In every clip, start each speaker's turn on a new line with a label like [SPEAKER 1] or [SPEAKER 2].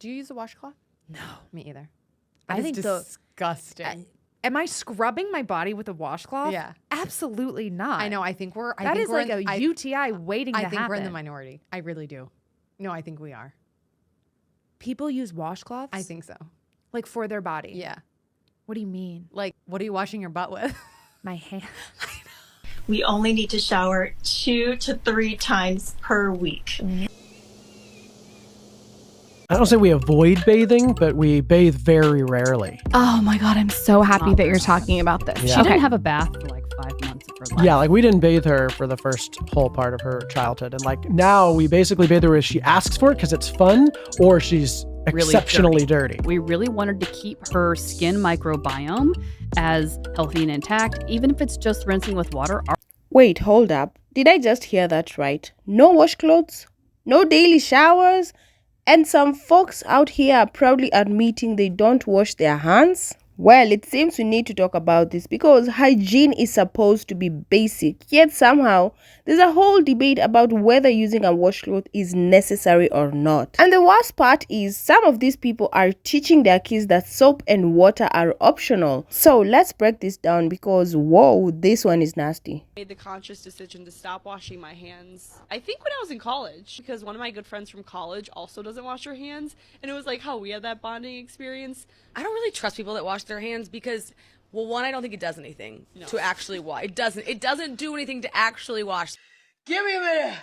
[SPEAKER 1] Do you use a washcloth?
[SPEAKER 2] No.
[SPEAKER 1] Me either.
[SPEAKER 2] I think
[SPEAKER 1] disgusting.
[SPEAKER 2] Am I scrubbing my body with a washcloth?
[SPEAKER 1] Yeah.
[SPEAKER 2] Absolutely not.
[SPEAKER 1] I know. I think we're.
[SPEAKER 2] That is like a UTI waiting to happen.
[SPEAKER 1] I think we're in the minority. I really do. No, I think we are.
[SPEAKER 2] People use washcloths?
[SPEAKER 1] I think so.
[SPEAKER 2] Like for their body?
[SPEAKER 1] Yeah.
[SPEAKER 2] What do you mean?
[SPEAKER 1] Like, what are you washing your butt with?
[SPEAKER 2] My hand.
[SPEAKER 3] We only need to shower 2 to 3 times per week.
[SPEAKER 4] I don't say we avoid bathing, but we bathe very rarely.
[SPEAKER 5] Oh my God, I'm so happy that you're talking about this.
[SPEAKER 4] Yeah.
[SPEAKER 6] She didn't have a bath for like 5 months of her life.
[SPEAKER 4] Yeah, like we didn't bathe her for the first whole part of her childhood. And like now we basically bathe her as she asks for it because it's fun or she's exceptionally dirty.
[SPEAKER 6] We really wanted to keep her skin microbiome as healthy and intact, even if it's just rinsing with water.
[SPEAKER 7] Wait, hold up. Did I just hear that right? No washcloths? No daily showers? And some folks out here are proudly admitting they don't wash their hands? Well, it seems we need to talk about this because hygiene is supposed to be basic, yet somehow there's a whole debate about whether using a washcloth is necessary or not. And the worst part is some of these people are teaching their kids that soap and water are optional. So let's break this down because whoa, this one is nasty.
[SPEAKER 8] Made the conscious decision to stop washing my hands. I think when I was in college, because one of my good friends from college also doesn't wash her hands, and it was like how we had that bonding experience.
[SPEAKER 9] I don't really trust people that wash their hands because, well, one, I don't think it does anything to actually wash. It doesn't do anything to actually wash.
[SPEAKER 10] Give me a minute.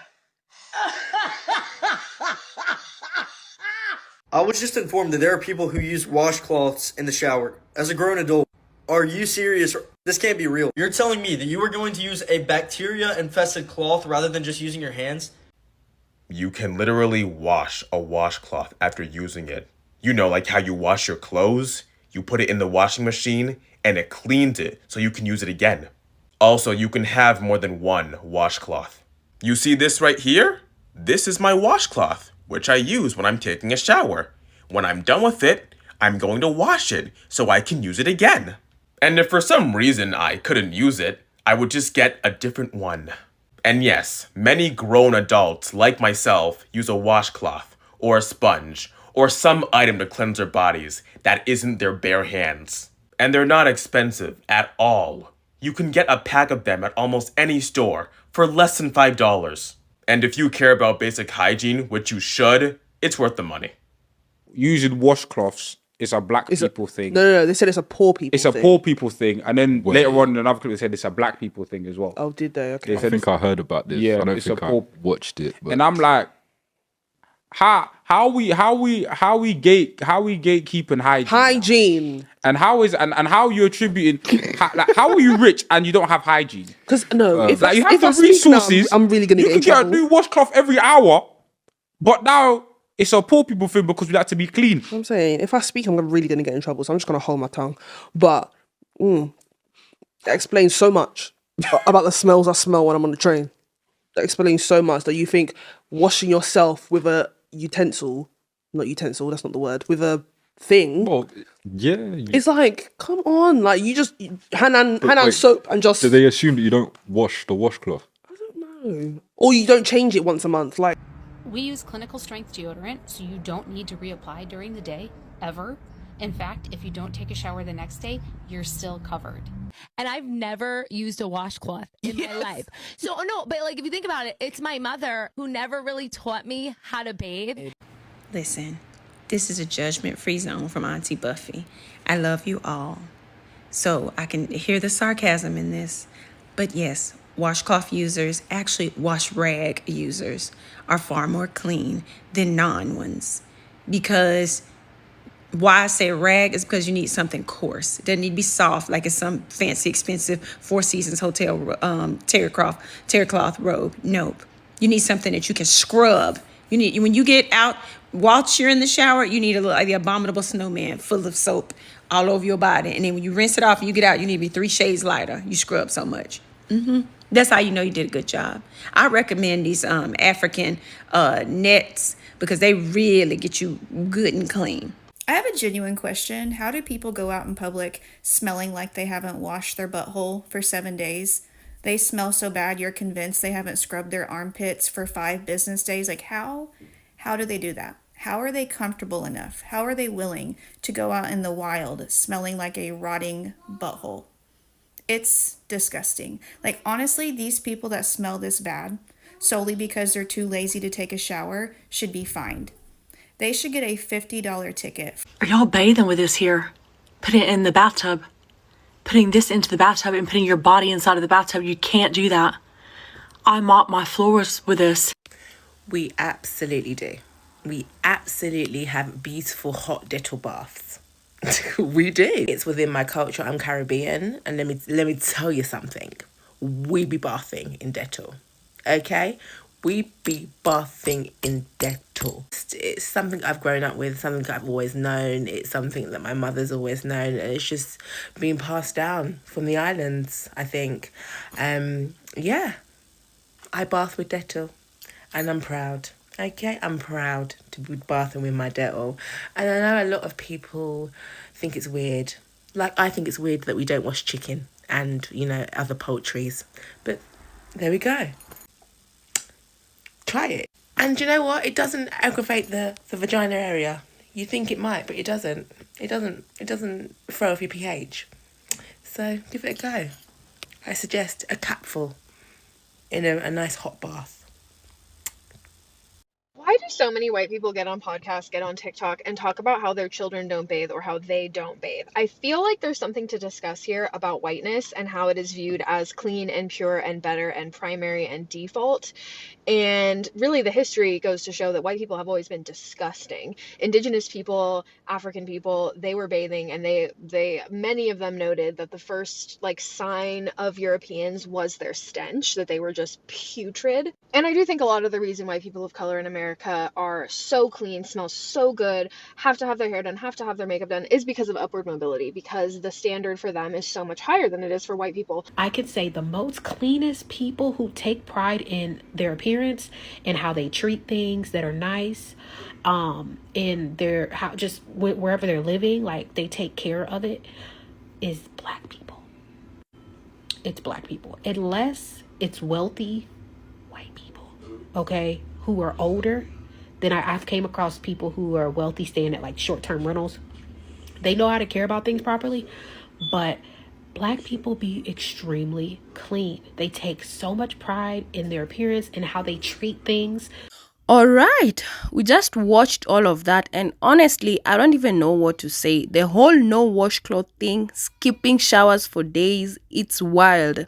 [SPEAKER 11] I was just informed that there are people who use washcloths in the shower. As a grown adult, are you serious? This can't be real. You're telling me that you are going to use a bacteria-infested cloth rather than just using your hands?
[SPEAKER 12] You can literally wash a washcloth after using it. You know, like how you wash your clothes, you put it in the washing machine, and it cleans it so you can use it again. Also, you can have more than one washcloth. You see this right here? This is my washcloth, which I use when I'm taking a shower. When I'm done with it, I'm going to wash it so I can use it again. And if for some reason I couldn't use it, I would just get a different one. And yes, many grown adults like myself use a washcloth or a sponge or some item to cleanse their bodies that isn't their bare hands. And they're not expensive at all. You can get a pack of them at almost any store for less than $5. And if you care about basic hygiene, which you should, it's worth the money.
[SPEAKER 13] Using washcloths is a black people thing.
[SPEAKER 10] No, they said it's a poor people thing.
[SPEAKER 13] It's a poor people thing. And then later on in another clip, they said it's a black people thing as well.
[SPEAKER 10] Oh, did they? Okay.
[SPEAKER 14] I think I heard about this.
[SPEAKER 13] Yeah,
[SPEAKER 14] I don't think I watched it. But...
[SPEAKER 13] And I'm like, how we gatekeeping hygiene? And how you attributing how are you rich and you don't have hygiene?
[SPEAKER 10] Because if
[SPEAKER 13] you have the resources,
[SPEAKER 10] I'm really gonna get in
[SPEAKER 13] trouble.
[SPEAKER 10] trouble.
[SPEAKER 13] You could get a new washcloth every hour, but now it's a poor people thing because we like to be clean.
[SPEAKER 10] I'm saying if I speak, I'm really gonna get in trouble, so I'm just gonna hold my tongue. But that explains so much about the smells I smell when I'm on the train. That explains so much that you think washing yourself with a not utensil, that's not the word, with a thing.
[SPEAKER 14] Well, yeah.
[SPEAKER 10] It's like, come on, like you just hand on soap and just.
[SPEAKER 14] Do they assume that you don't wash the washcloth?
[SPEAKER 10] I don't know. Or you don't change it once a month, like.
[SPEAKER 15] We use clinical strength deodorant, so you don't need to reapply during the day, ever. In fact, if you don't take a shower the next day, you're still covered.
[SPEAKER 16] And I've never used a washcloth in my life. So, no, but like if you think about it, it's my mother who never really taught me how to bathe.
[SPEAKER 17] Listen, this is a judgment-free zone from Auntie Buffy. I love you all. So I can hear the sarcasm in this. But yes, washcloth users, actually wash rag users, are far more clean than non-ones. Because why I say rag is because you need something coarse. It doesn't need to be soft like it's some fancy, expensive Four Seasons hotel terry cloth robe. Nope. You need something that you can scrub. You need, when you get out, whilst you're in the shower, you need a little like the abominable snowman full of soap all over your body. And then when you rinse it off and you get out, you need to be 3 shades lighter. You scrub so much. That's how you know you did a good job. I recommend these African nets because they really get you good and clean.
[SPEAKER 18] I have a genuine question. How do people go out in public smelling like they haven't washed their butthole for 7 days? They smell so bad you're convinced they haven't scrubbed their armpits for 5 business days. Like how do they do that? How are they comfortable enough? How are they willing to go out in the wild smelling like a rotting butthole? It's disgusting. Like, honestly, these people that smell this bad solely because they're too lazy to take a shower should be fined. They should get a $50 ticket.
[SPEAKER 19] Are y'all bathing with this here? Putting it in the bathtub. Putting this into the bathtub and putting your body inside of the bathtub. You can't do that. I mop my floors with this.
[SPEAKER 20] We absolutely do. We absolutely have beautiful hot Dettol baths. We do. It's within my culture. I'm Caribbean, and let me tell you something. We be bathing in Dettol, okay? We be bathing in Dettol. It's something I've grown up with, something I've always known. It's something that my mother's always known, and it's just been passed down from the islands, I think. Yeah, I bath with Dettol, and I'm proud. Okay, I'm proud to be bathing with my Dettol. And I know a lot of people think it's weird. Like, I think it's weird that we don't wash chicken and, you know, other poultries. But there we go. Try it. And you know what? It doesn't aggravate the vagina area. You think it might, but it doesn't. It doesn't throw off your pH. So give it a go. I suggest a cupful in a nice hot bath.
[SPEAKER 21] Why do so many white people get on podcasts, get on TikTok, and talk about how their children don't bathe or how they don't bathe? I feel like there's something to discuss here about whiteness and how it is viewed as clean and pure and better and primary and default. And really, the history goes to show that white people have always been disgusting. Indigenous people, African people, they were bathing, and they many of them noted that the first sign of Europeans was their stench, that they were just putrid. And I do think a lot of the reason why people of color in America are so clean, smell so good, have to have their hair done, have to have their makeup done, is because of upward mobility, because the standard for them is so much higher than it is for white people.
[SPEAKER 22] I could say the most cleanest people who take pride in their appearance and how they treat things that are nice, in their wherever they're living, like they take care of it, is black people. It's black people, unless it's wealthy white people, okay, who are older. Then I've came across people who are wealthy staying at short-term rentals. They know how to care about things properly, but black people be extremely clean. They take so much pride in their appearance and how they treat things.
[SPEAKER 7] All right, we just watched all of that, and honestly, I don't even know what to say. The whole no washcloth thing, skipping showers for days, it's wild.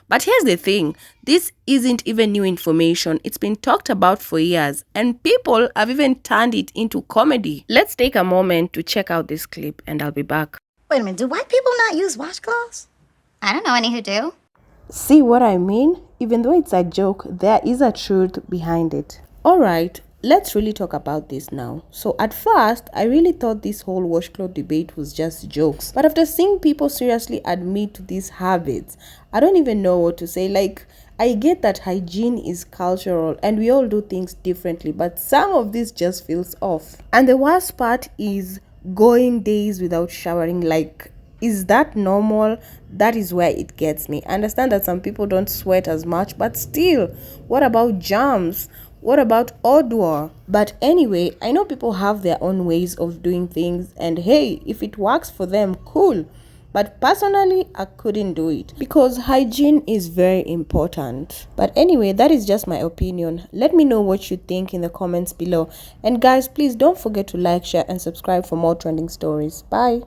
[SPEAKER 7] But here's the thing, this isn't even new information. It's been talked about for years, and people have even turned it into comedy. Let's take a moment to check out this clip, and I'll be back.
[SPEAKER 23] Wait a minute, do white people not use washcloths? I don't know any who do.
[SPEAKER 7] See what I mean? Even though it's a joke, there is a truth behind it. Alright, let's really talk about this now. So at first, I really thought this whole washcloth debate was just jokes. But after seeing people seriously admit to these habits, I don't even know what to say. I get that hygiene is cultural and we all do things differently, but some of this just feels off. And the worst part is going days without showering. Is that normal? That is where it gets me. I understand that some people don't sweat as much, but still, what about germs? What about odor? But anyway, I know people have their own ways of doing things, and hey, if it works for them, cool. But personally, I couldn't do it because hygiene is very important. But anyway, that is just my opinion. Let me know what you think in the comments below. And guys, please don't forget to like, share, and subscribe for more trending stories. Bye.